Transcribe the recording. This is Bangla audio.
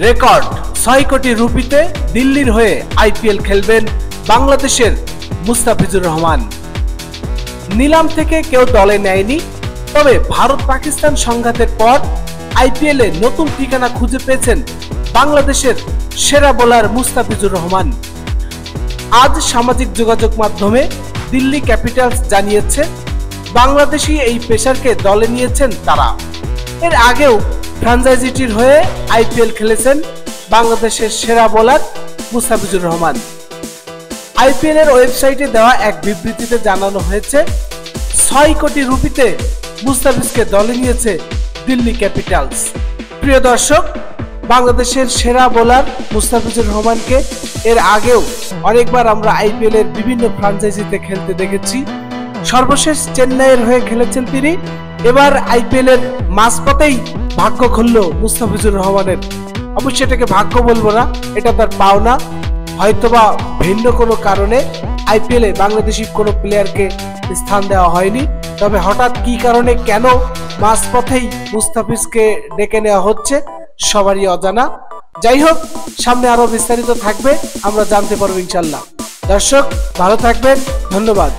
রেকর্ড 6 কোটি রুপিতে দিল্লির হয়ে আইপিএল খেলবেন বাংলাদেশের মুস্তাফিজুর রহমান। নিলাম থেকে কেউ দলে নেয়নি, তবে ভারত পাকিস্তান সংঘাতের পর আইপিএলে নতুন ঠিকানা খুঁজে পেয়েছেন বাংলাদেশের সেরা বোলার মুস্তাফিজুর রহমান। আজ সামাজিক যোগাযোগ মাধ্যমে দিল্লি ক্যাপিটালস জানিয়েছে বাংলাদেশি এই পেসারকে দলে নিয়েছেন তারা। এর আগেও ফ্র্যাঞ্চাইজিটির হয়ে আইপিএল খেলেছেন বাংলাদেশের সেরা বোলার মুস্তাফিজুর রহমান। আইপিএল এর ওয়েবসাইটে দেওয়া এক বিবৃতিতে জানানো হয়েছে 6 কোটি রুপিতে মুস্তাফিজকে দলে নিয়েছে দিল্লি ক্যাপিটালস। প্রিয় দর্শক, বাংলাদেশের সেরা বোলার মুস্তাফিজুর রহমানকে এর আগেও অনেকবার আমরা আইপিএল এর বিভিন্ন ফ্র্যাঞ্চাইজিতে খেলতে দেখেছি। সর্বশেষ চেন্নাইয়ের হয়ে খেলেছেন তিনি। এবার আইপিএল এর মাঝপথেই ভাগ্য খুলল মুস্তাফিজুর রহমানের। অবশ্যই এটাকে ভাগ্য বলবো না, এটা তার পাওনা। হয়তোবা ভিন্ন কোনো কারণে আইপিএলে বাংলাদেশি কোনো প্লেয়ারকে স্থান দেওয়া হয়নি, তবে হঠাৎ কি কারণে কেন মাঝপথেই মুস্তাফিজকে ডেকে নেওয়া হচ্ছে সবারই অজানা। যাই হোক, সামনে আরো বিস্তারিত থাকবে, আমরা জানতে পারবো ইনশাল্লাহ। দর্শক ভালো থাকবেন, ধন্যবাদ।